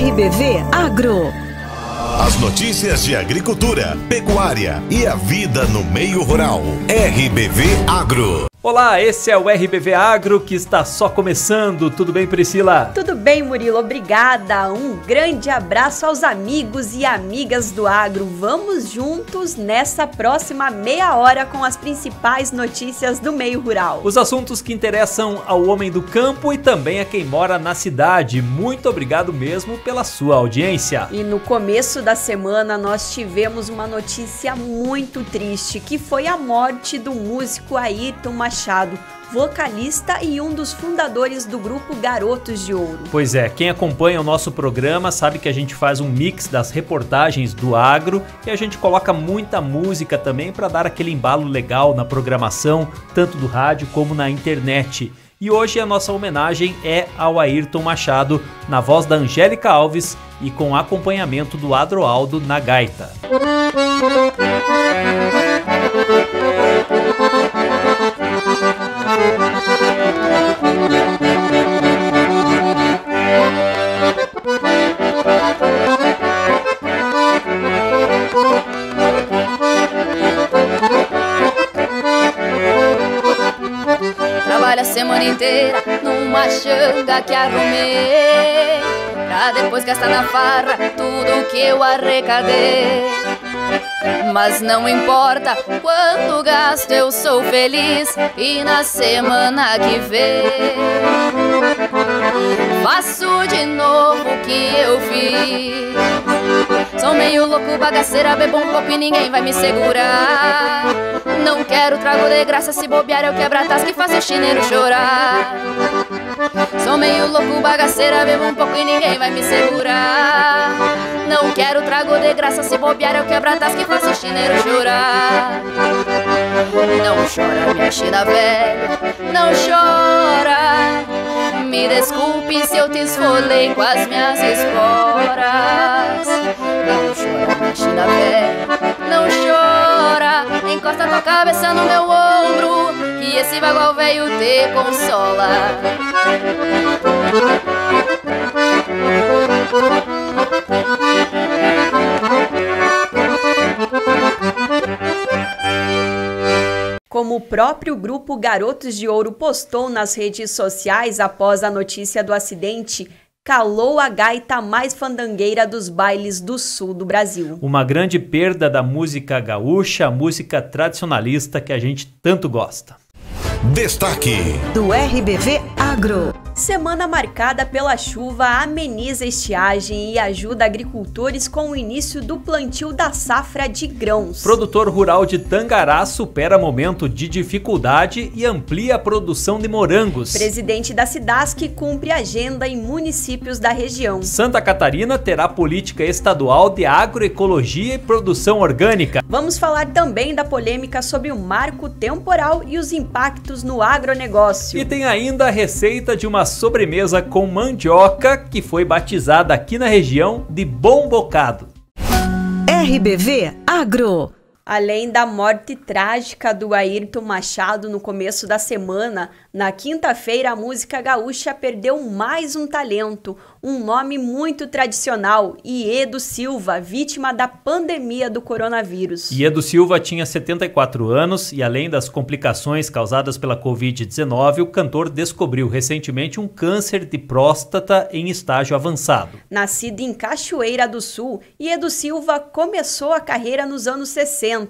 RBV Agro. As notícias de agricultura, pecuária e a vida no meio rural. RBV Agro. Olá, esse é o RBV Agro que está só começando. Tudo bem, Priscila? Tudo bem, Murilo. Obrigada. Um grande abraço aos amigos e amigas do agro. Vamos juntos nessa próxima meia hora com as principais notícias do meio rural. Os assuntos que interessam ao homem do campo e também a quem mora na cidade. Muito obrigado mesmo pela sua audiência. E no começo da semana nós tivemos uma notícia muito triste, que foi a morte do músico Ayrton Machado, vocalista e um dos fundadores do grupo Garotos de Ouro. Pois é, quem acompanha o nosso programa sabe que a gente faz um mix das reportagens do agro e a gente coloca muita música também para dar aquele embalo legal na programação, tanto do rádio como na internet. E hoje a nossa homenagem é ao Ayrton Machado, na voz da Angélica Alves e com acompanhamento do Adroaldo na gaita. Trabalho a semana inteira numa xanga que arrumei, pra depois gastar na farra tudo que eu arrecadei. Mas não importa quanto gasto, eu sou feliz, e na semana que vem faço de novo o que eu fiz. Sou meio louco, bagaceira, bebo um pouco e ninguém vai me segurar. Não quero trago de graça, se bobear eu quebro a tasca e faço o chineiro chorar. Sou meio louco, bagaceira, bebo um pouco e ninguém vai me segurar. Não quero trago de graça, se bobear eu quebro a tasca e faço o chineiro chorar. Não chora, minha china velha, não chora. Me desculpe se eu te esfolei com as minhas esporas. Não chora, minha china velha, não chora. Encosta tua cabeça no meu ombro, que esse bagual velho te consola. Como o próprio grupo Garotos de Ouro postou nas redes sociais após a notícia do acidente, calou a gaita mais fandangueira dos bailes do sul do Brasil. Uma grande perda da música gaúcha, a música tradicionalista que a gente tanto gosta. Destaque do RBV Agro. Semana marcada pela chuva ameniza a estiagem e ajuda agricultores com o início do plantio da safra de grãos. Produtor rural de Tangará supera momento de dificuldade e amplia a produção de morangos. Presidente da Cidasc cumpre agenda em municípios da região. Santa Catarina terá política estadual de agroecologia e produção orgânica. Vamos falar também da polêmica sobre o marco temporal e os impactos no agronegócio. E tem ainda a receita de uma sobremesa com mandioca que foi batizada aqui na região de Bom Bocado. RBV Agro. Além da morte trágica do Ayrton Machado no começo da semana, na quinta-feira a música gaúcha perdeu mais um talento, um nome muito tradicional, Iedo Silva, vítima da pandemia do coronavírus. Iedo Silva tinha 74 anos e, além das complicações causadas pela Covid-19, o cantor descobriu recentemente um câncer de próstata em estágio avançado. Nascido em Cachoeira do Sul, Iedo Silva começou a carreira nos anos 60.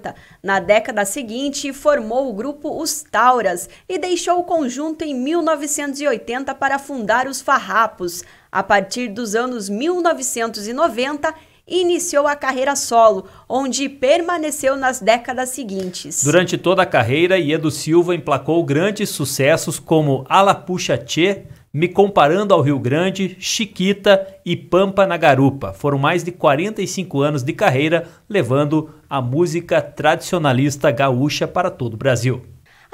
Na década seguinte, formou o grupo Os Tauras e deixou o conjunto em 1980 para fundar os Farrapos. A partir dos anos 1990, iniciou a carreira solo, onde permaneceu nas décadas seguintes. Durante toda a carreira, Iedo Silva emplacou grandes sucessos como Ala Puxa Tchê, Me Comparando ao Rio Grande, Chiquita e Pampa na Garupa. Foram mais de 45 anos de carreira, levando a música tradicionalista gaúcha para todo o Brasil.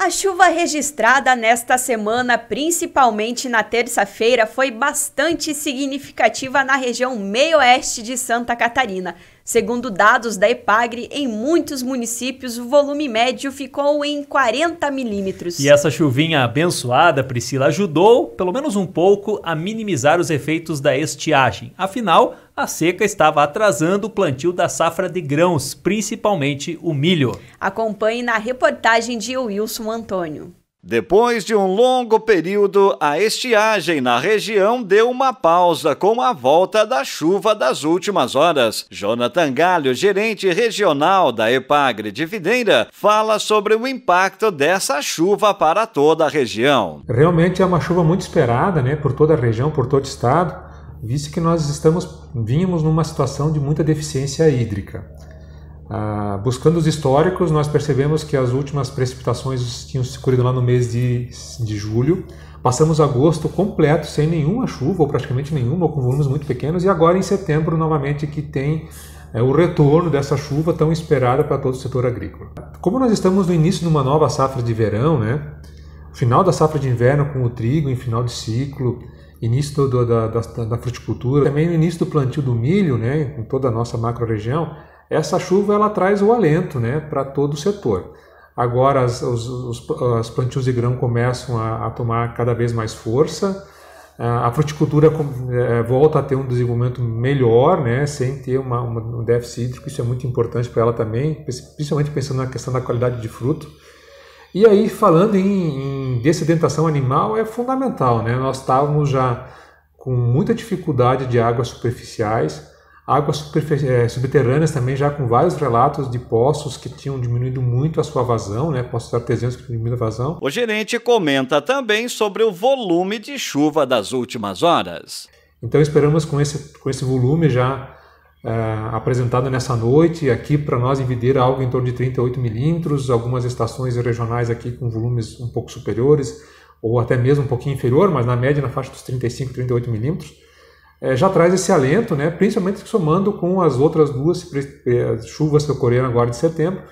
A chuva registrada nesta semana, principalmente na terça-feira, foi bastante significativa na região meio-oeste de Santa Catarina. Segundo dados da EPAGRE, em muitos municípios o volume médio ficou em 40 milímetros. E essa chuvinha abençoada, Priscila, ajudou, pelo menos um pouco, a minimizar os efeitos da estiagem. Afinal, a seca estava atrasando o plantio da safra de grãos, principalmente o milho. Acompanhe na reportagem de Wilson Antônio. Depois de um longo período, a estiagem na região deu uma pausa com a volta da chuva das últimas horas. Jonathan Galho, gerente regional da EPAGRE de Videira, fala sobre o impacto dessa chuva para toda a região. Realmente é uma chuva muito esperada, né, por toda a região, por todo o estado, visto que nós vínhamos numa situação de muita deficiência hídrica. Buscando os históricos, nós percebemos que as últimas precipitações tinham se ocorrido lá no mês de julho. Passamos agosto completo sem nenhuma chuva, ou praticamente nenhuma, ou com volumes muito pequenos, e agora em setembro novamente que tem o retorno dessa chuva tão esperada para todo o setor agrícola. Como nós estamos no início de uma nova safra de verão, né, final da safra de inverno com o trigo em final de ciclo, início da fruticultura, também no início do plantio do milho, né, em toda a nossa macro-região, essa chuva ela traz o alento, né, para todo o setor. Agora os plantios de grão começam a tomar cada vez mais força, a fruticultura volta a ter um desenvolvimento melhor, né, sem ter um déficit hídrico, isso é muito importante para ela também, principalmente pensando na questão da qualidade de fruto. E aí, falando em dessedentação animal, é fundamental, né? Nós estávamos já com muita dificuldade de águas superficiais, águas subterrâneas também já com vários relatos de poços que tinham diminuído muito a sua vazão, né? Poços artesianos que tinham diminuído a vazão. O gerente comenta também sobre o volume de chuva das últimas horas. Então esperamos com esse volume já apresentado nessa noite, aqui para nós em Videira algo em torno de 38 milímetros, algumas estações regionais aqui com volumes um pouco superiores, ou até mesmo um pouquinho inferior, mas na média na faixa dos 35, 38 milímetros. Já traz esse alento, né, principalmente somando com as outras duas chuvas que ocorreram agora de setembro,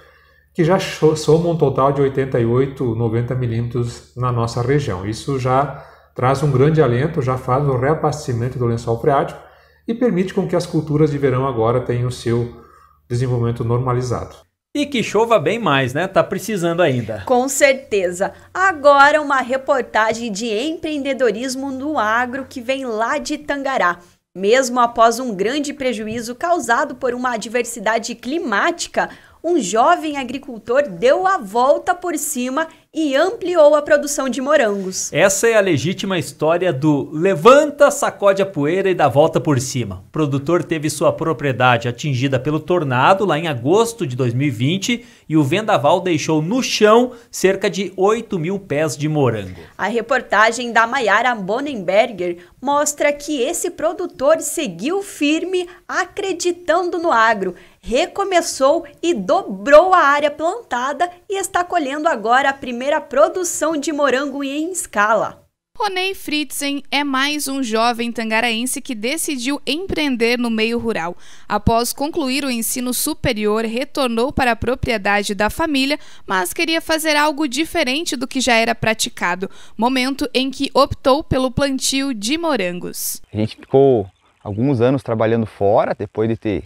que já somam um total de 88, 90 milímetros na nossa região. Isso já traz um grande alento, já faz o reabastecimento do lençol freático e permite com que as culturas de verão agora tenham o seu desenvolvimento normalizado. E que chova bem mais, né? Tá precisando ainda. Com certeza. Agora uma reportagem de empreendedorismo no agro que vem lá de Tangará. Mesmo após um grande prejuízo causado por uma adversidade climática, um jovem agricultor deu a volta por cima e ampliou a produção de morangos. Essa é a legítima história do levanta, sacode a poeira e dá volta por cima. O produtor teve sua propriedade atingida pelo tornado lá em agosto de 2020 e o vendaval deixou no chão cerca de 8 mil pés de morango. A reportagem da Mayara Bonenberger mostra que esse produtor seguiu firme, acreditando no agro, recomeçou e dobrou a área plantada e está colhendo agora a primeira produção de morango em escala. Ronei Fritzen é mais um jovem tangaraense que decidiu empreender no meio rural. Após concluir o ensino superior, retornou para a propriedade da família, mas queria fazer algo diferente do que já era praticado, momento em que optou pelo plantio de morangos. A gente ficou alguns anos trabalhando fora, depois de ter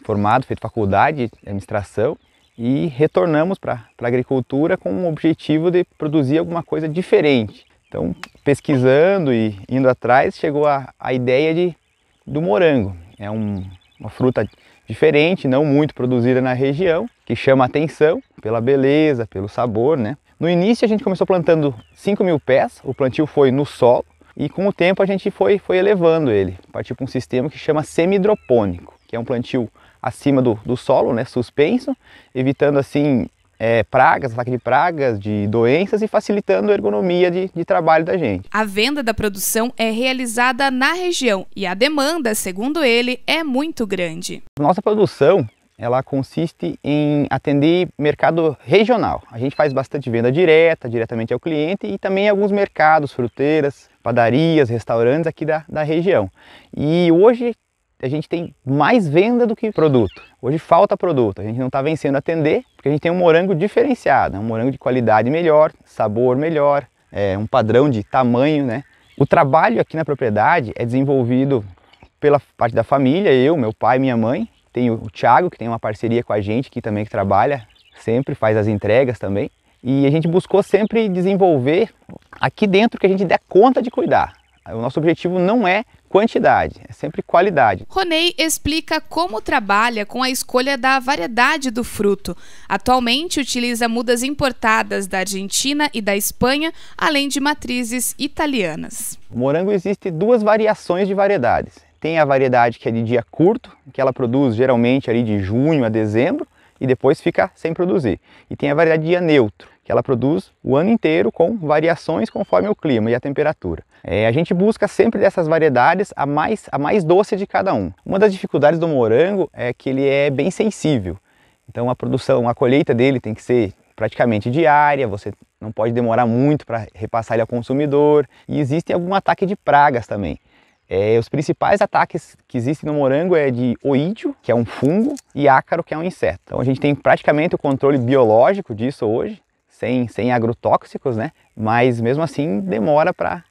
formado, feito faculdade de administração, e retornamos para a agricultura com o objetivo de produzir alguma coisa diferente. Então, pesquisando e indo atrás, chegou a ideia do morango. É uma fruta diferente, não muito produzida na região, que chama a atenção pela beleza, pelo sabor, né? No início a gente começou plantando 5 mil pés, o plantio foi no solo, e com o tempo a gente foi elevando ele. Partiu para um sistema que chama semi-hidropônico, que é um plantio acima do solo, né, suspenso, evitando assim pragas, ataque de pragas, de doenças e facilitando a ergonomia de trabalho da gente. A venda da produção é realizada na região e a demanda, segundo ele, é muito grande. Nossa produção, ela consiste em atender mercado regional. A gente faz bastante venda diretamente ao cliente e também alguns mercados, fruteiras, padarias, restaurantes aqui da região. E hoje a gente tem mais venda do que produto. Hoje falta produto, a gente não está vencendo a atender, porque a gente tem um morango diferenciado, um morango de qualidade melhor, sabor melhor, um padrão de tamanho, né? O trabalho aqui na propriedade é desenvolvido pela parte da família, eu, meu pai e minha mãe, Tem o Thiago, que tem uma parceria com a gente, que também trabalha sempre, faz as entregas também. E a gente buscou sempre desenvolver aqui dentro que a gente der conta de cuidar. O nosso objetivo não é quantidade, é sempre qualidade. Ronei explica como trabalha com a escolha da variedade do fruto. Atualmente utiliza mudas importadas da Argentina e da Espanha, além de matrizes italianas. O morango existe 2 variações de variedades. Tem a variedade que é de dia curto, que ela produz geralmente ali de junho a dezembro e depois fica sem produzir. E tem a variedade de dia neutro, que ela produz o ano inteiro com variações conforme o clima e a temperatura. A gente busca sempre dessas variedades a mais doce de cada um. Uma das dificuldades do morango é que ele é bem sensível. Então a colheita dele tem que ser praticamente diária, você não pode demorar muito para repassar ele ao consumidor. E existe algum ataque de pragas também. Os principais ataques que existem no morango é de oídio, que é um fungo, e ácaro, que é um inseto. Então a gente tem praticamente o controle biológico disso hoje, sem agrotóxicos, né? Mas mesmo assim demora para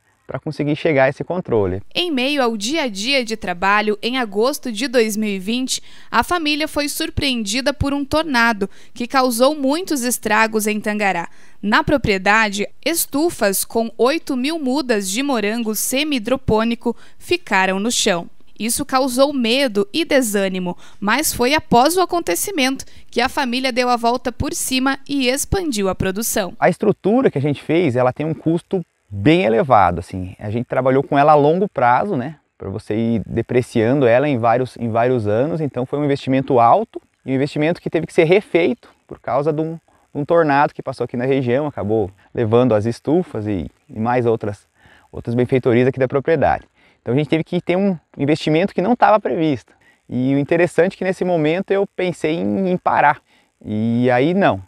conseguir chegar a esse controle. Em meio ao dia a dia de trabalho, em agosto de 2020, a família foi surpreendida por um tornado que causou muitos estragos em Tangará. Na propriedade, estufas com 8.000 mudas de morango semi-hidropônico ficaram no chão. Isso causou medo e desânimo, mas foi após o acontecimento que a família deu a volta por cima e expandiu a produção. A estrutura que a gente fez, ela tem um custo bem elevado, assim. A gente trabalhou com ela a longo prazo, né, para você ir depreciando ela em vários anos. Então foi um investimento alto e um investimento que teve que ser refeito por causa de um tornado que passou aqui na região, acabou levando as estufas e mais outras benfeitorias aqui da propriedade. Então a gente teve que ter um investimento que não estava previsto. E o interessante é que nesse momento eu pensei em parar. E aí não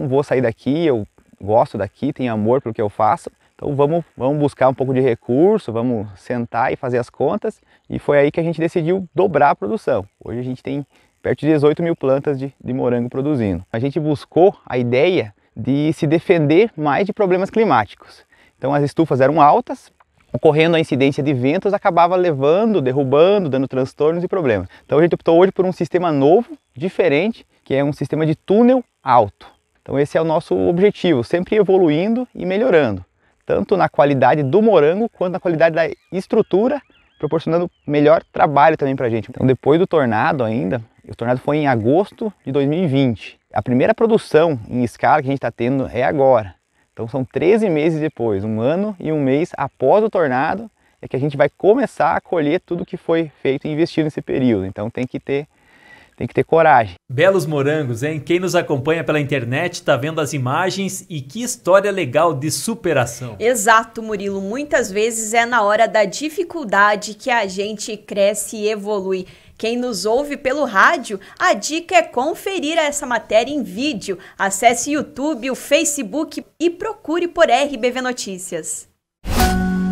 vou sair daqui, eu gosto daqui, tenho amor pelo que eu faço. Então vamos buscar um pouco de recurso, vamos sentar e fazer as contas. E foi aí que a gente decidiu dobrar a produção. Hoje a gente tem perto de 18.000 plantas de morango produzindo. A gente buscou a ideia de se defender mais de problemas climáticos. Então as estufas eram altas, ocorrendo a incidência de ventos, acabava levando, derrubando, dando transtornos e problemas. Então a gente optou hoje por um sistema novo, diferente, que é um sistema de túnel alto. Então esse é o nosso objetivo, sempre evoluindo e melhorando, tanto na qualidade do morango quanto na qualidade da estrutura, proporcionando melhor trabalho também para a gente. Então depois do tornado ainda, o tornado foi em agosto de 2020. A primeira produção em escala que a gente está tendo é agora. Então são 13 meses depois, 1 ano e 1 mês após o tornado, é que a gente vai começar a colher tudo que foi feito e investido nesse período. Então tem que ter coragem. Belos morangos, hein? Quem nos acompanha pela internet está vendo as imagens e que história legal de superação. Exato, Murilo. Muitas vezes é na hora da dificuldade que a gente cresce e evolui. Quem nos ouve pelo rádio, a dica é conferir essa matéria em vídeo. Acesse o YouTube, o Facebook e procure por RBV Notícias.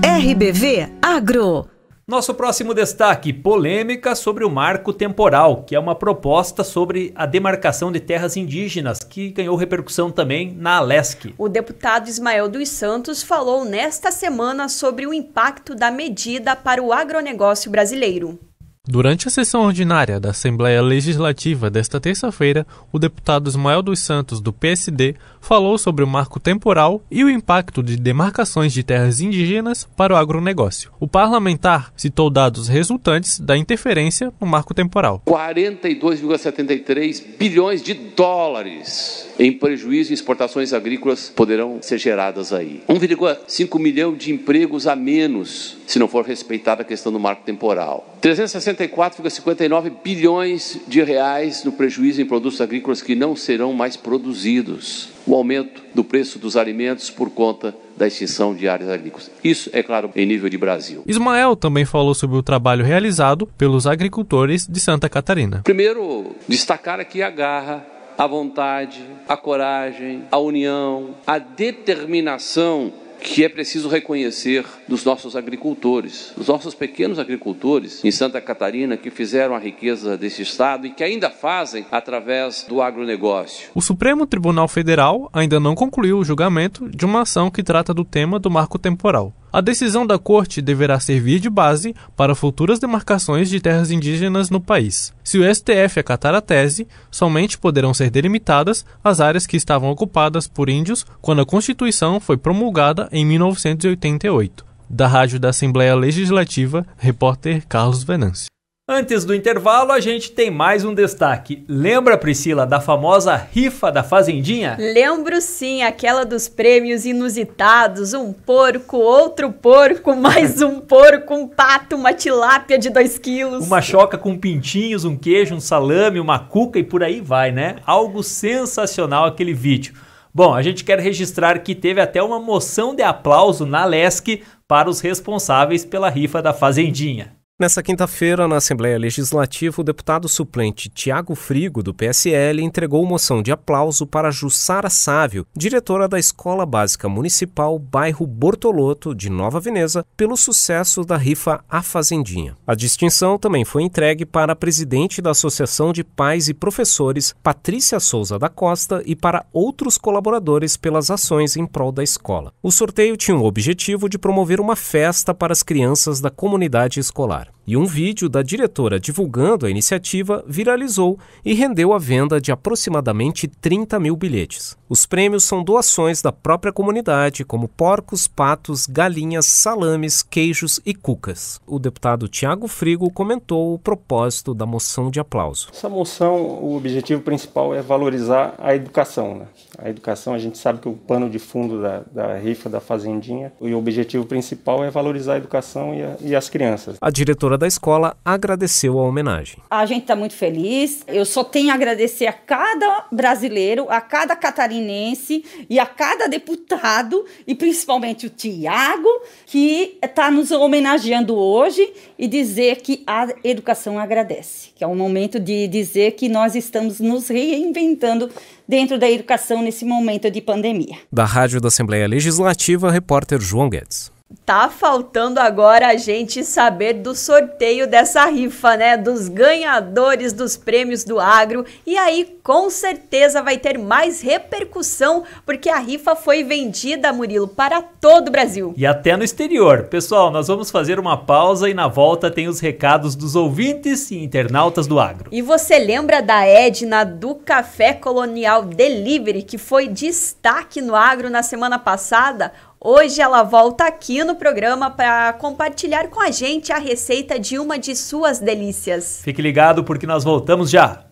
RBV Agro. Nosso próximo destaque, polêmica sobre o marco temporal, que é uma proposta sobre a demarcação de terras indígenas, que ganhou repercussão também na Alesc. O deputado Ismael dos Santos falou nesta semana sobre o impacto da medida para o agronegócio brasileiro. Durante a sessão ordinária da Assembleia Legislativa desta terça-feira, o deputado Ismael dos Santos, do PSD, falou sobre o marco temporal e o impacto de demarcações de terras indígenas para o agronegócio. O parlamentar citou dados resultantes da interferência no marco temporal. 42,73 bilhões de dólares em prejuízo em exportações agrícolas poderão ser geradas aí. 1,5 milhão de empregos a menos se não for respeitada a questão do marco temporal. 364,59 bilhões de reais no prejuízo em produtos agrícolas que não serão mais produzidos. O aumento do preço dos alimentos por conta da extinção de áreas agrícolas. Isso, é claro, em nível de Brasil. Ismael também falou sobre o trabalho realizado pelos agricultores de Santa Catarina. Primeiro, destacar aqui a garra, a vontade, a coragem, a união, a determinação que é preciso reconhecer dos nossos agricultores, dos nossos pequenos agricultores em Santa Catarina que fizeram a riqueza desse estado e que ainda fazem através do agronegócio. O Supremo Tribunal Federal ainda não concluiu o julgamento de uma ação que trata do tema do marco temporal. A decisão da Corte deverá servir de base para futuras demarcações de terras indígenas no país. Se o STF acatar a tese, somente poderão ser delimitadas as áreas que estavam ocupadas por índios quando a Constituição foi promulgada em 1988. Da Rádio da Assembleia Legislativa, repórter Carlos Venâncio. Antes do intervalo, a gente tem mais um destaque. Lembra, Priscila, da famosa rifa da Fazendinha? Lembro sim, aquela dos prêmios inusitados, um porco, outro porco, mais um porco, um pato, uma tilápia de 2 quilos. Uma choca com pintinhos, um queijo, um salame, uma cuca e por aí vai, né? Algo sensacional aquele vídeo. Bom, a gente quer registrar que teve até uma moção de aplauso na Lesc para os responsáveis pela rifa da Fazendinha. Nessa quinta-feira, na Assembleia Legislativa, o deputado suplente Tiago Frigo, do PSL, entregou moção de aplauso para Jussara Sávio, diretora da Escola Básica Municipal Bairro Bortoloto, de Nova Veneza, pelo sucesso da rifa A Fazendinha. A distinção também foi entregue para a presidente da Associação de Pais e Professores, Patrícia Souza da Costa, e para outros colaboradores pelas ações em prol da escola. O sorteio tinha o objetivo de promover uma festa para as crianças da comunidade escolar. E um vídeo da diretora divulgando a iniciativa viralizou e rendeu a venda de aproximadamente 30 mil bilhetes. Os prêmios são doações da própria comunidade, como porcos, patos, galinhas, salames, queijos e cucas. O deputado Tiago Frigo comentou o propósito da moção de aplauso. Essa moção, o objetivo principal é valorizar a educação, né? A educação, a gente sabe que o pano de fundo da rifa da Fazendinha, e o objetivo principal é valorizar a educação e as crianças. A diretora da escola agradeceu a homenagem. A gente está muito feliz. Eu só tenho a agradecer a cada brasileiro, a cada catarinense e a cada deputado, e principalmente o Tiago, que está nos homenageando hoje, e dizer que a educação agradece. Que é um momento de dizer que nós estamos nos reinventando dentro da educação nesse momento de pandemia. Da Rádio da Assembleia Legislativa, repórter João Guedes. Tá faltando agora a gente saber do sorteio dessa rifa, né? Dos ganhadores dos prêmios do agro. E aí, com certeza, vai ter mais repercussão, porque a rifa foi vendida, Murilo, para todo o Brasil. E até no exterior. Pessoal, nós vamos fazer uma pausa e na volta tem os recados dos ouvintes e internautas do agro. E você lembra da Edna do Café Colonial Delivery, que foi destaque no agro na semana passada? Hoje ela volta aqui no programa para compartilhar com a gente a receita de uma de suas delícias. Fique ligado porque nós voltamos já.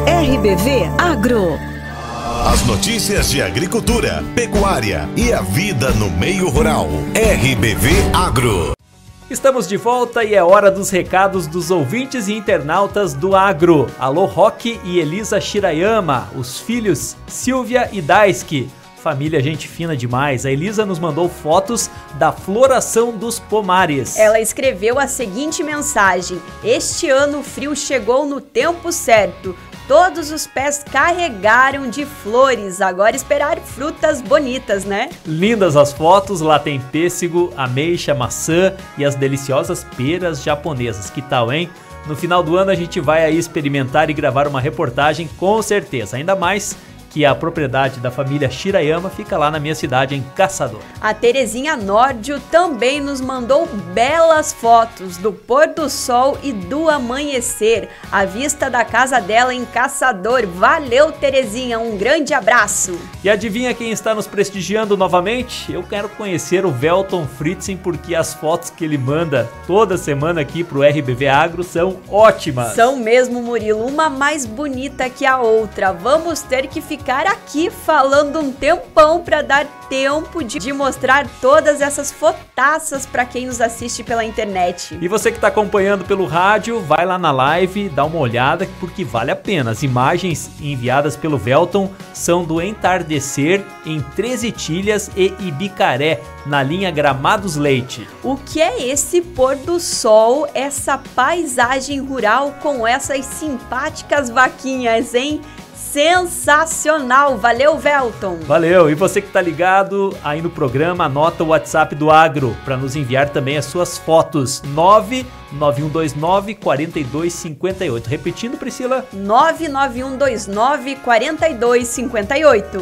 RBV Agro. As notícias de agricultura, pecuária e a vida no meio rural. RBV Agro. Estamos de volta e é hora dos recados dos ouvintes e internautas do agro. Alô, Roque e Elisa Shirayama, os filhos Silvia e Daisuke. Família, gente fina demais. A Elisa nos mandou fotos da floração dos pomares. Ela escreveu a seguinte mensagem: este ano o frio chegou no tempo certo. Todos os pés carregaram de flores, agora esperar frutas bonitas, né? Lindas as fotos, lá tem pêssego, ameixa, maçã e as deliciosas peras japonesas. Que tal, hein? No final do ano a gente vai aí experimentar e gravar uma reportagem com certeza, ainda mais que a propriedade da família Shirayama fica lá na minha cidade, em Caçador. A Terezinha Nórdio também nos mandou belas fotos do pôr do sol e do amanhecer, à vista da casa dela em Caçador. Valeu, Terezinha, um grande abraço. E adivinha quem está nos prestigiando novamente? Eu quero conhecer o Velton Fritzen, porque as fotos que ele manda toda semana aqui pro RBV Agro são ótimas. São mesmo, Murilo, uma mais bonita que a outra. Vamos ter que ficar ficar aqui falando um tempão para dar tempo de mostrar todas essas fotaças para quem nos assiste pela internet. E você que está acompanhando pelo rádio, vai lá na live, dá uma olhada, porque vale a pena. As imagens enviadas pelo Velton são do entardecer em Três Itilhas e Ibicaré, na linha Gramados Leite. O que é esse pôr do sol, essa paisagem rural com essas simpáticas vaquinhas, hein? Sensacional! Valeu, Velton! Valeu! E você que tá ligado aí no programa, anota o WhatsApp do Agro para nos enviar também as suas fotos. 99129-4258. Repetindo, Priscila? 99129-4258.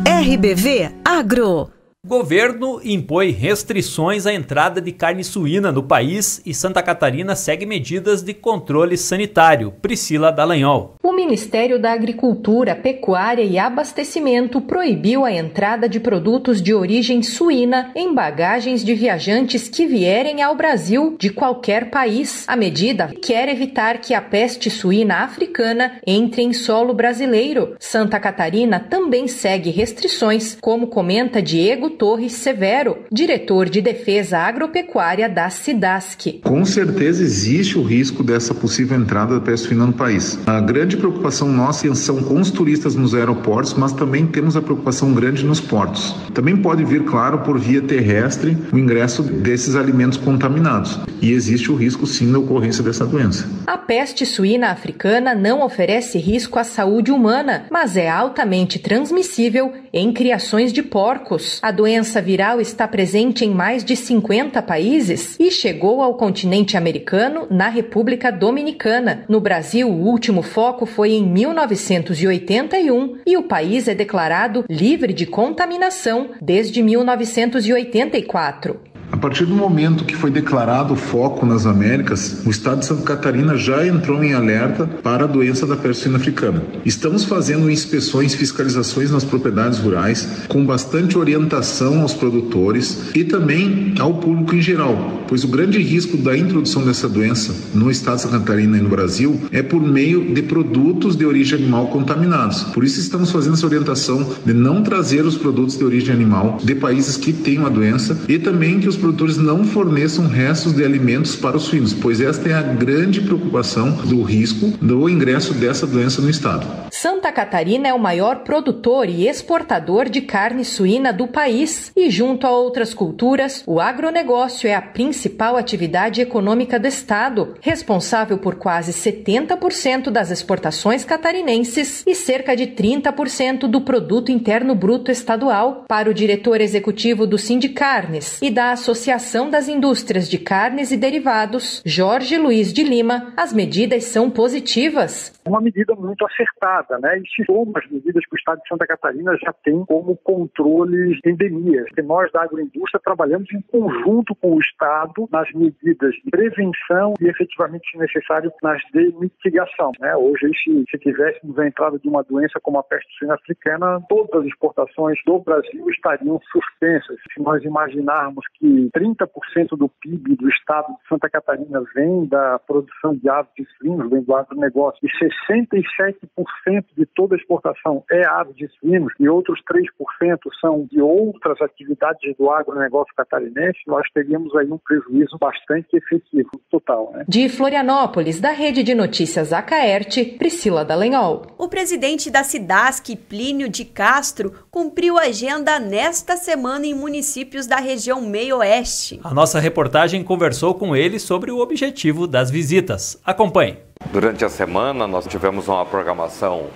RBV Agro. Governo impõe restrições à entrada de carne suína no país e Santa Catarina segue medidas de controle sanitário. Priscila Dallagnol. O Ministério da Agricultura, Pecuária e Abastecimento proibiu a entrada de produtos de origem suína em bagagens de viajantes que vierem ao Brasil de qualquer país. A medida quer evitar que a peste suína africana entre em solo brasileiro. Santa Catarina também segue restrições, como comenta Diego Torres Severo, diretor de Defesa Agropecuária da SIDASC. Com certeza existe o risco dessa possível entrada da peste suína no país. A grande preocupação nossa são com os turistas nos aeroportos, mas também temos a preocupação grande nos portos. Também pode vir, claro, por via terrestre o ingresso desses alimentos contaminados. E existe o risco, sim, da ocorrência dessa doença. A peste suína africana não oferece risco à saúde humana, mas é altamente transmissível em criações de porcos. A doença viral está presente em mais de 50 países e chegou ao continente americano na República Dominicana. No Brasil, o último foco foi em 1981 e o país é declarado livre de contaminação desde 1984. A partir do momento que foi declarado o foco nas Américas, o estado de Santa Catarina já entrou em alerta para a doença da peste suína africana. Estamos fazendo inspeções e fiscalizações nas propriedades rurais, com bastante orientação aos produtores e também ao público em geral, pois o grande risco da introdução dessa doença no estado de Santa Catarina e no Brasil é por meio de produtos de origem animal contaminados. Por isso estamos fazendo essa orientação de não trazer os produtos de origem animal de países que têm a doença e também que os produtores não forneçam restos de alimentos para os suínos, pois esta é a grande preocupação do risco do ingresso dessa doença no estado. Santa Catarina é o maior produtor e exportador de carne suína do país e, junto a outras culturas, o agronegócio é a principal atividade econômica do estado, responsável por quase 70% das exportações catarinenses e cerca de 30% do produto interno bruto estadual. Para o diretor executivo do Sindicarnes e da Associação das Indústrias de Carnes e Derivados, Jorge Luiz de Lima, as medidas são positivas. Uma medida muito acertada, né? E se soma as medidas que o estado de Santa Catarina já tem como controles de endemias. E nós da agroindústria trabalhamos em conjunto com o estado nas medidas de prevenção e efetivamente, se necessário, nas de mitigação, né? Hoje, se tivéssemos a entrada de uma doença como a peste suína africana, todas as exportações do Brasil estariam suspensas. Se nós imaginarmos que 30% do PIB do estado de Santa Catarina vem da produção de aves de suínos, vem do agronegócio, e 67% de toda a exportação é aves de suínos e outros 3% são de outras atividades do agronegócio catarinense, nós teríamos aí um prejuízo bastante efetivo total, né? De Florianópolis, da Rede de Notícias Acaerte, Priscila Dallagnol. O presidente da SIDASC, Plínio de Castro, cumpriu a agenda nesta semana em municípios da região Meio-Oeste. A nossa reportagem conversou com ele sobre o objetivo das visitas. Acompanhe. Durante a semana, nós tivemos uma programação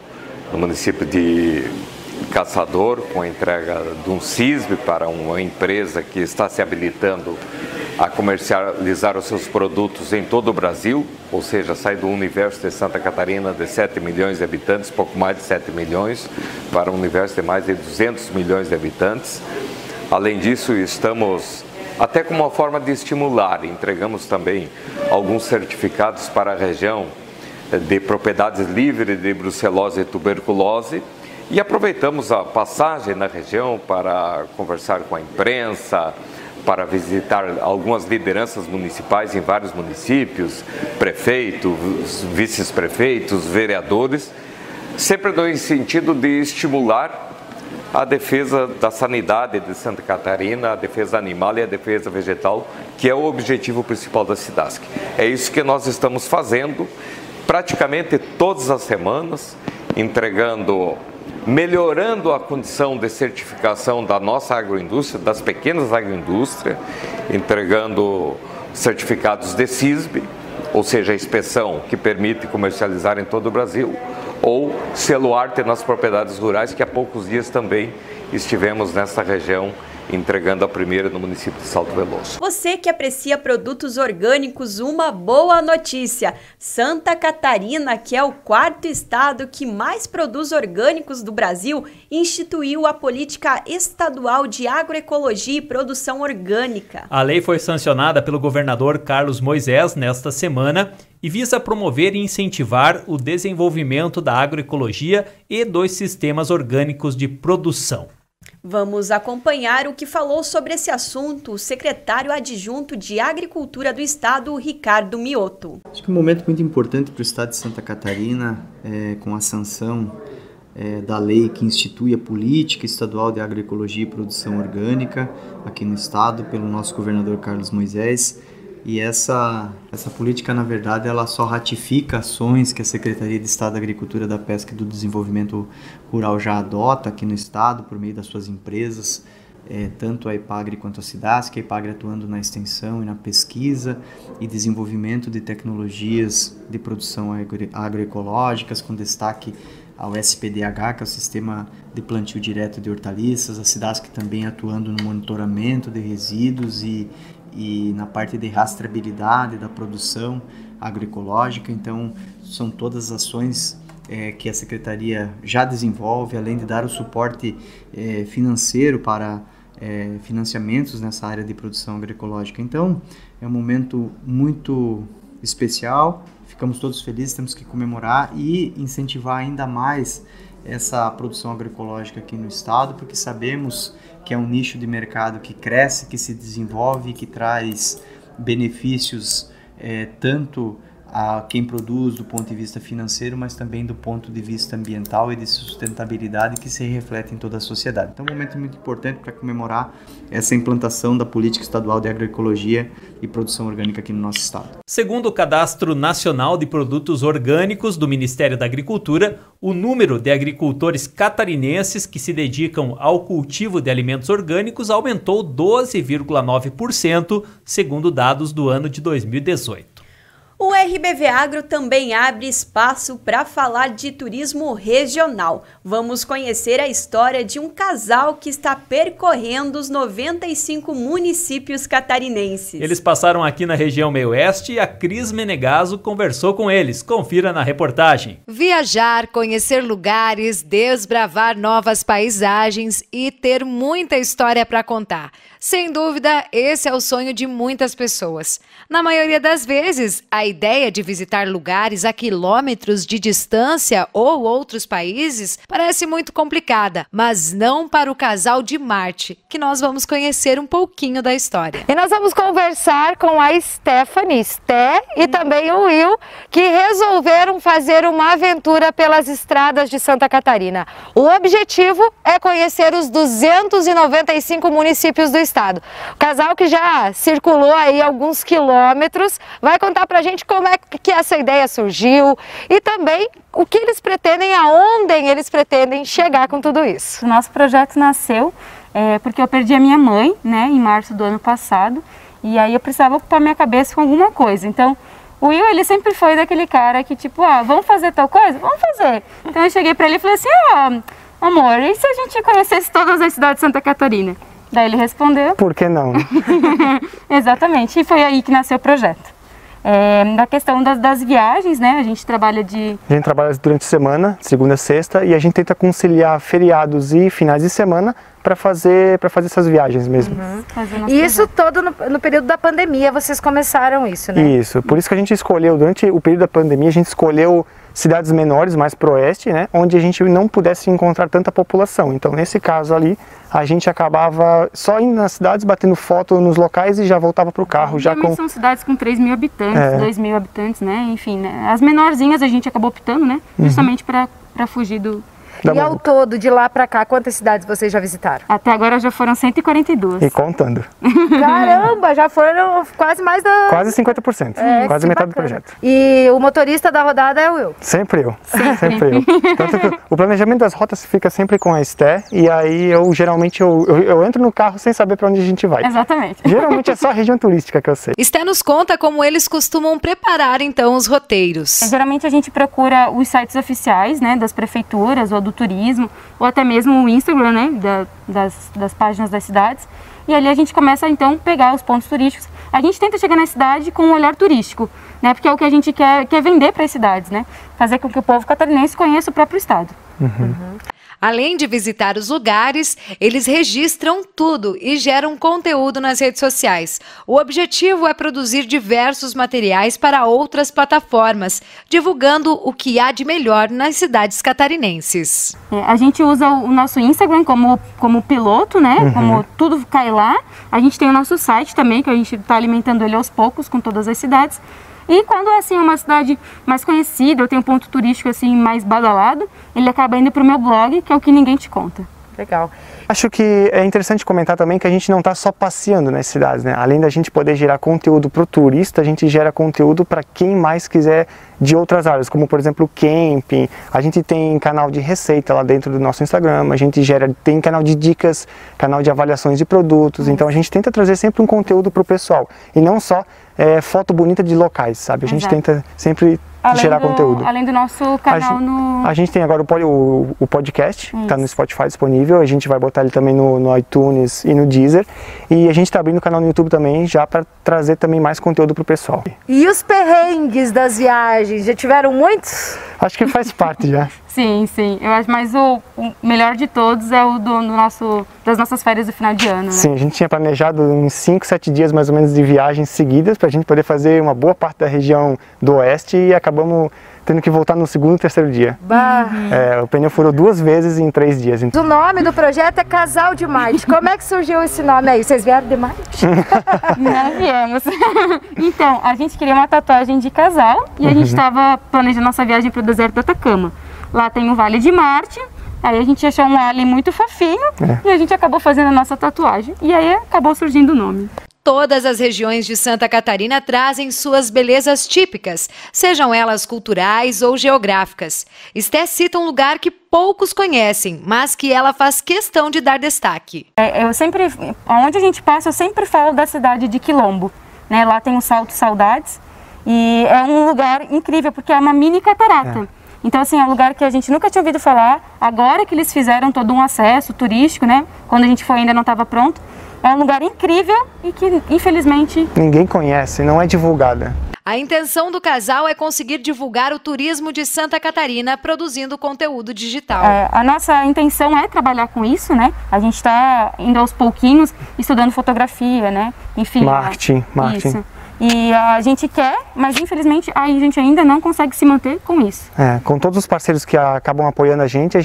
no município de Caçador, com a entrega de um CISB para uma empresa que está se habilitando a comercializar os seus produtos em todo o Brasil, ou seja, sai do universo de Santa Catarina de 7 milhões de habitantes, pouco mais de 7 milhões, para um universo de mais de 200 milhões de habitantes. Além disso, estamos até como uma forma de estimular, entregamos também alguns certificados para a região de propriedades livres de brucelose e tuberculose e aproveitamos a passagem na região para conversar com a imprensa, para visitar algumas lideranças municipais em vários municípios, prefeitos, vice-prefeitos, vereadores, sempre no sentido de estimular a defesa da sanidade de Santa Catarina, a defesa animal e a defesa vegetal, que é o objetivo principal da SIDASC. É isso que nós estamos fazendo praticamente todas as semanas, melhorando a condição de certificação da nossa agroindústria, das pequenas agroindústrias, entregando certificados de CISB, ou seja, a inspeção que permite comercializar em todo o Brasil, ou selo arte nas propriedades rurais, que há poucos dias também estivemos nessa região entregando a primeira no município de Salto Veloso. Você que aprecia produtos orgânicos, uma boa notícia. Santa Catarina, que é o 4º estado que mais produz orgânicos do Brasil, instituiu a política estadual de agroecologia e produção orgânica. A lei foi sancionada pelo governador Carlos Moisés nesta semana e visa promover e incentivar o desenvolvimento da agroecologia e dos sistemas orgânicos de produção. Vamos acompanhar o que falou sobre esse assunto o secretário adjunto de Agricultura do Estado, Ricardo Mioto. Acho que um momento muito importante para o Estado de Santa Catarina, com a sanção da lei que institui a Política Estadual de Agroecologia e Produção Orgânica aqui no Estado, pelo nosso governador Carlos Moisés. E essa política, na verdade, ela só ratifica ações que a Secretaria de Estado da Agricultura, da Pesca e do Desenvolvimento Rural já adota aqui no Estado, por meio das suas empresas, tanto a EPAGRE quanto a SIDASC, a EPAGRE atuando na extensão e na pesquisa e desenvolvimento de tecnologias de produção agroecológicas, com destaque ao SPDH, que é o Sistema de Plantio Direto de Hortaliças, a SIDASC também atuando no monitoramento de resíduos e na parte de rastreabilidade da produção agroecológica. Então, são todas as ações que a Secretaria já desenvolve, além de dar o suporte financeiro para financiamentos nessa área de produção agroecológica. Então, é um momento muito especial, ficamos todos felizes, temos que comemorar e incentivar ainda mais essa produção agroecológica aqui no estado, porque sabemos que é um nicho de mercado que cresce, que se desenvolve, que traz benefícios tanto a quem produz do ponto de vista financeiro, mas também do ponto de vista ambiental e de sustentabilidade que se reflete em toda a sociedade. Então, é um momento muito importante para comemorar essa implantação da Política Estadual de Agroecologia e Produção Orgânica aqui no nosso estado. Segundo o Cadastro Nacional de Produtos Orgânicos do Ministério da Agricultura, o número de agricultores catarinenses que se dedicam ao cultivo de alimentos orgânicos aumentou 12,9%, segundo dados do ano de 2018. O RBV Agro também abre espaço para falar de turismo regional. Vamos conhecer a história de um casal que está percorrendo os 95 municípios catarinenses. Eles passaram aqui na região meio-oeste e a Cris Menegaso conversou com eles. Confira na reportagem. Viajar, conhecer lugares, desbravar novas paisagens e ter muita história para contar. Sem dúvida, esse é o sonho de muitas pessoas. Na maioria das vezes, a ideia de visitar lugares a quilômetros de distância ou outros países parece muito complicada, mas não para o casal de Marte, que nós vamos conhecer um pouquinho da história. E nós vamos conversar com a Stephanie, e também o Will, que resolveram fazer uma aventura pelas estradas de Santa Catarina. O objetivo é conhecer os 295 municípios do estado. O casal que já circulou aí alguns quilômetros vai contar pra gente como é que essa ideia surgiu e também o que eles pretendem, aonde eles pretendem chegar com tudo isso. O nosso projeto nasceu porque eu perdi a minha mãe, né, em março do ano passado, e aí eu precisava ocupar minha cabeça com alguma coisa. Então, o Will, ele sempre foi daquele cara que tipo, vamos fazer tal coisa? Vamos fazer. Então eu cheguei pra ele e falei assim, amor, e se a gente conhecesse todas as cidades de Santa Catarina? Daí ele respondeu... Por que não? Exatamente, e foi aí que nasceu o projeto. Na questão das viagens, né, a gente trabalha durante a semana, segunda a sexta, e a gente tenta conciliar feriados e finais de semana para fazer essas viagens mesmo. E isso todo no período da pandemia, vocês começaram isso, né? Isso, por isso que a gente escolheu, durante o período da pandemia, a gente escolheu cidades menores, mais pro oeste, né, onde a gente não pudesse encontrar tanta população. Então, nesse caso ali, a gente acabava só indo nas cidades, batendo foto nos locais e já voltava para o carro. Já com... São cidades com 3 mil habitantes, 2 mil habitantes, né? Enfim, né? As menorzinhas a gente acabou optando, né? Justamente para fugir do... E ao todo, de lá pra cá, quantas cidades vocês já visitaram? Até agora já foram 142. E contando. Caramba, já foram quase mais da... Quase 50%, quase metade do projeto. E o motorista da rodada é o Will? Sempre eu, sempre eu. Tanto que o planejamento das rotas fica sempre com a Esté, e aí geralmente eu entro no carro sem saber para onde a gente vai. Exatamente. Geralmente é só a região turística que eu sei. Esté nos conta como eles costumam preparar então os roteiros. Geralmente a gente procura os sites oficiais, né, das prefeituras ou do turismo, ou até mesmo o Instagram, né, das páginas das cidades, e ali a gente começa então a pegar os pontos turísticos. A gente tenta chegar na cidade com um olhar turístico, né, porque é o que a gente quer vender para as cidades, né, fazer com que o povo catarinense conheça o próprio estado. Além de visitar os lugares, eles registram tudo e geram conteúdo nas redes sociais. O objetivo é produzir diversos materiais para outras plataformas, divulgando o que há de melhor nas cidades catarinenses. A gente usa o nosso Instagram como piloto, né? Como tudo cai lá. A gente tem o nosso site também, que a gente está alimentando ele aos poucos com todas as cidades. E quando assim, é uma cidade mais conhecida, eu tenho um ponto turístico assim, mais badalado, ele acaba indo para o meu blog, que é o Que Ninguém Te Conta. Legal. Acho que é interessante comentar também que a gente não está só passeando nas cidades, né? Além da gente poder gerar conteúdo para o turista, a gente gera conteúdo para quem mais quiser de outras áreas, como por exemplo camping. A gente tem canal de receita lá dentro do nosso Instagram, a gente tem canal de dicas, canal de avaliações de produtos. Então a gente tenta trazer sempre um conteúdo para o pessoal e não só foto bonita de locais, sabe? A gente tenta sempre gerar conteúdo. Além do nosso canal A gente tem agora o podcast, que está no Spotify disponível, a gente vai botar ele também no iTunes e no Deezer, e a gente está abrindo o canal no YouTube também, já para trazer também mais conteúdo para o pessoal. E os perrengues das viagens, já tiveram muitos? Acho que faz parte já. Sim, sim. Eu acho, mas o melhor de todos é o das nossas férias do final de ano, né? Sim, a gente tinha planejado uns 5, 7 dias mais ou menos de viagens seguidas para a gente poder fazer uma boa parte da região do oeste e acabamos tendo que voltar no segundo e terceiro dia. O pneu furou 2 vezes em 3 dias. O nome do projeto é Casal de Marte. Como é que surgiu esse nome aí? Vocês vieram de Marte? Não viemos. Então, a gente queria uma tatuagem de casal e a gente estava planejando nossa viagem para o deserto do Atacama. Lá tem o Vale de Marte, aí a gente achou um alien muito fofinho e a gente acabou fazendo a nossa tatuagem. E aí acabou surgindo o nome. Todas as regiões de Santa Catarina trazem suas belezas típicas, sejam elas culturais ou geográficas. Esté cita um lugar que poucos conhecem, mas que ela faz questão de dar destaque. Onde a gente passa, eu sempre falo da cidade de Quilombo, né? Lá tem o Salto Saudades e é um lugar incrível porque é uma mini catarata. Então, assim, é um lugar que a gente nunca tinha ouvido falar. Agora que eles fizeram todo um acesso turístico, né? Quando a gente foi ainda não estava pronto. É um lugar incrível e que, infelizmente... ninguém conhece, não é divulgada. A intenção do casal é conseguir divulgar o turismo de Santa Catarina produzindo conteúdo digital. A nossa intenção é trabalhar com isso, né? A gente está indo aos pouquinhos, estudando fotografia, né? Enfim... Marketing. Isso. E a gente quer, mas infelizmente a gente ainda não consegue se manter com isso. Com todos os parceiros que acabam apoiando a gente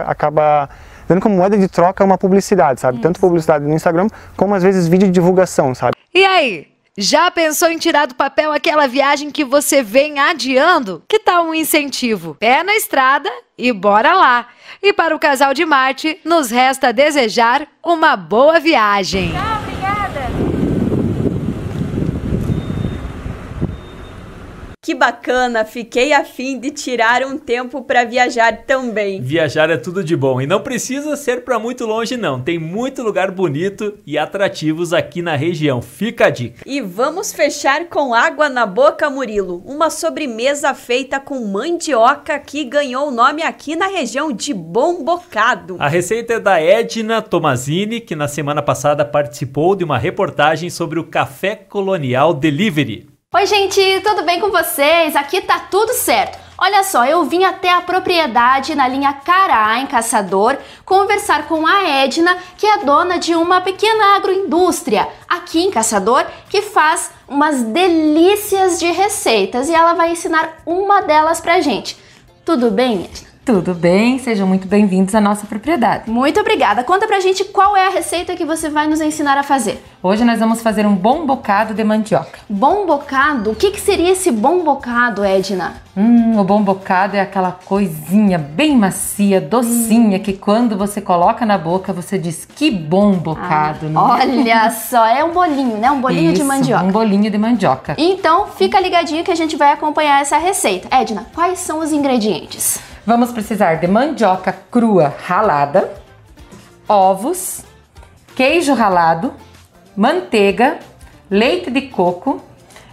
acaba dando como moeda de troca uma publicidade, sabe? Tanto publicidade no Instagram, como às vezes vídeo de divulgação, sabe? E aí? Já pensou em tirar do papel aquela viagem que você vem adiando? Que tal um incentivo? Pé na estrada e bora lá! E para o Casal de Marte, nos resta desejar uma boa viagem. Tchau, obrigada! Que bacana, fiquei a fim de tirar um tempo para viajar também. Viajar é tudo de bom e não precisa ser para muito longe não, tem muito lugar bonito e atrativos aqui na região, fica a dica. E vamos fechar com água na boca, Murilo, uma sobremesa feita com mandioca que ganhou o nome aqui na região de Bom Bocado. A receita é da Edna Tomazini, que na semana passada participou de uma reportagem sobre o Café Colonial Delivery. Oi gente, tudo bem com vocês? Aqui tá tudo certo. Olha só, eu vim até a propriedade na linha Cará, em Caçador, conversar com a Edna, que é dona de uma pequena agroindústria aqui em Caçador, que faz umas delícias de receitas e ela vai ensinar uma delas pra gente. Tudo bem, Edna? Tudo bem, sejam muito bem-vindos à nossa propriedade. Muito obrigada. Conta pra gente qual é a receita que você vai nos ensinar a fazer. Hoje nós vamos fazer um bom bocado de mandioca. Bom bocado? O que seria esse bom bocado, Edna? O bom bocado é aquela coisinha bem macia, docinha, que quando você coloca na boca, você diz que bom bocado, né? Olha só, é um bolinho, né? Um bolinho de mandioca. Um bolinho de mandioca. Então, fica ligadinho que a gente vai acompanhar essa receita. Edna, quais são os ingredientes? Vamos precisar de mandioca crua ralada, ovos, queijo ralado, manteiga, leite de coco,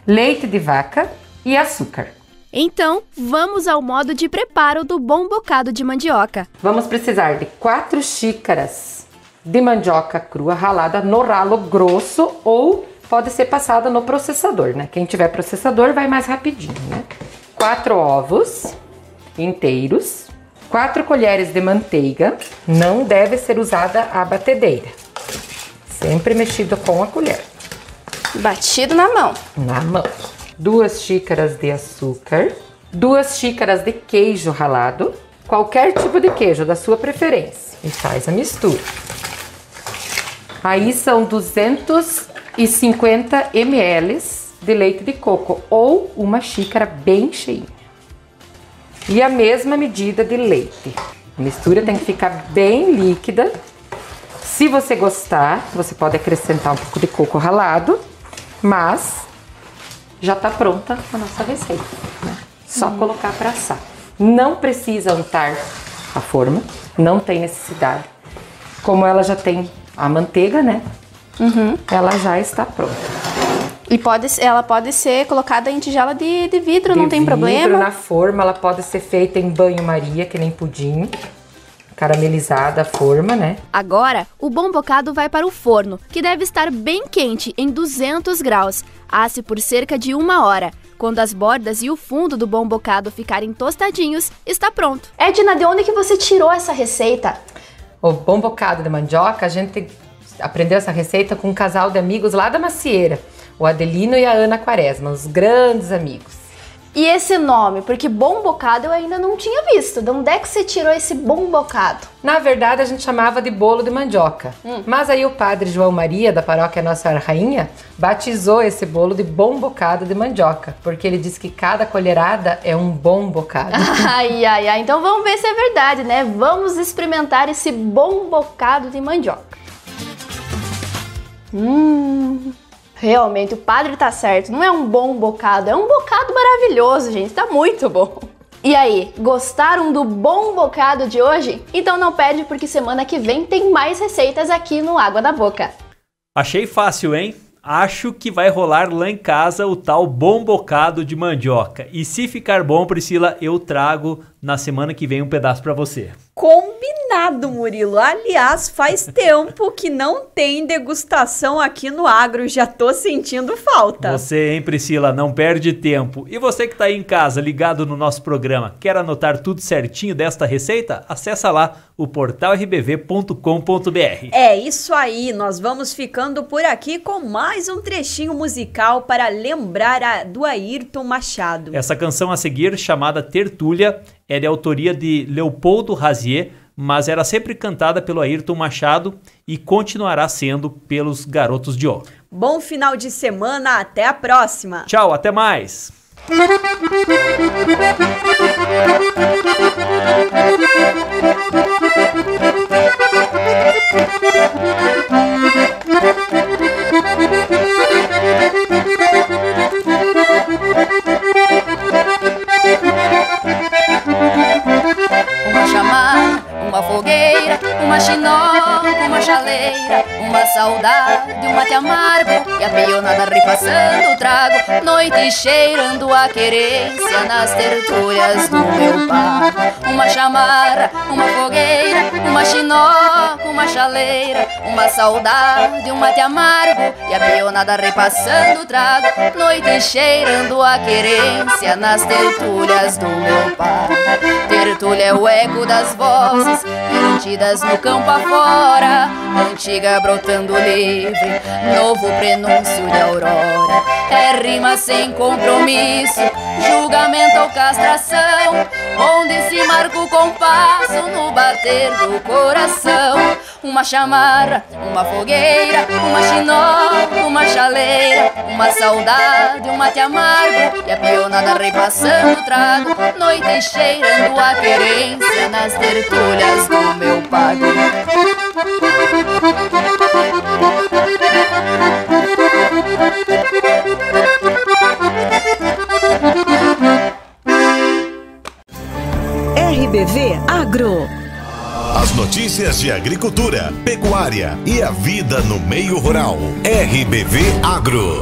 leite de vaca e açúcar. Então, vamos ao modo de preparo do bom bocado de mandioca. Vamos precisar de 4 xícaras de mandioca crua ralada no ralo grosso ou pode ser passada no processador, né? Quem tiver processador vai mais rapidinho, né? 4 ovos inteiros, 4 colheres de manteiga, não deve ser usada a batedeira, sempre mexido com a colher. Batido na mão. Na mão. 2 xícaras de açúcar, 2 xícaras de queijo ralado, qualquer tipo de queijo da sua preferência, e faz a mistura. Aí são 250 ml de leite de coco, ou uma xícara bem cheinha. E a mesma medida de leite. A mistura tem que ficar bem líquida. Se você gostar, você pode acrescentar um pouco de coco ralado, mas já está pronta a nossa receita, né? Só colocar para assar. Não precisa untar a forma, não tem necessidade. Como ela já tem a manteiga, né? Ela já está pronta. E ela pode ser colocada em tigela de vidro, não tem problema? Na forma, ela pode ser feita em banho-maria, que nem pudim. Caramelizada a forma, né? Agora, o bom bocado vai para o forno, que deve estar bem quente, em 200 graus. Asse por cerca de 1 hora. Quando as bordas e o fundo do bom bocado ficarem tostadinhos, está pronto. Edna, de onde que você tirou essa receita? O bom bocado de mandioca, a gente aprendeu essa receita com um casal de amigos lá da Macieira. O Adelino e a Ana Quaresma, os grandes amigos. E esse nome? Porque bom bocado eu ainda não tinha visto. De onde é que você tirou esse bom bocado? Na verdade, a gente chamava de bolo de mandioca. Mas aí o padre João Maria, da paróquia Nossa Senhora Rainha, batizou esse bolo de bom bocado de mandioca. Porque ele diz que cada colherada é um bom bocado. Ai. Então vamos ver se é verdade, né? Vamos experimentar esse bom bocado de mandioca. Realmente, o padre tá certo, não é um bom bocado, é um bocado maravilhoso, gente, tá muito bom. E aí, gostaram do bom bocado de hoje? Então não perde, porque semana que vem tem mais receitas aqui no Água da Boca. Achei fácil, hein? Acho que vai rolar lá em casa o tal bom bocado de mandioca. E se ficar bom, Priscila, eu trago na semana que vem um pedaço pra você. Combinado, Murilo. Aliás, faz tempo que não tem degustação aqui no Agro. Já tô sentindo falta. Você, hein, Priscila? Não perde tempo. E você que tá aí em casa, ligado no nosso programa, quer anotar tudo certinho desta receita? Acessa lá o portal rbv.com.br. É isso aí. Nós vamos ficando por aqui com mais um trechinho musical para lembrar do Ayrton Machado. Essa canção a seguir, chamada Tertúlia, é de autoria de Leopoldo Razier, mas era sempre cantada pelo Ayrton Machado e continuará sendo pelos Garotos de Ouro. Bom final de semana, até a próxima! Tchau, até mais! Uma chamada, uma fogueira, uma chinó, uma chaleira, uma saudade, um mate amargo e a peonada repassando o trago, noite cheirando a querência nas tertúlias do meu pai. Uma chamarra, uma fogueira, uma chinoca, uma chaleira, uma saudade, um mate amargo e a peonada repassando o trago, noite cheirando a querência nas tertúlias do meu pai. Tertúlia é o eco das vozes perdidas no campo afora, antiga brotando livre, novo prenúncio de aurora. É rima sem compromisso, julgamento ou castração, onde se marca o compasso no bater do coração. Uma chamarra, uma fogueira, uma chinoca, uma chaleira, uma saudade, um mate amargo e a peonada repassando o trago, noite cheirando a querência nas tertúlias do meu pago. RBV Agro. As notícias de agricultura, pecuária e a vida no meio rural. RBV Agro.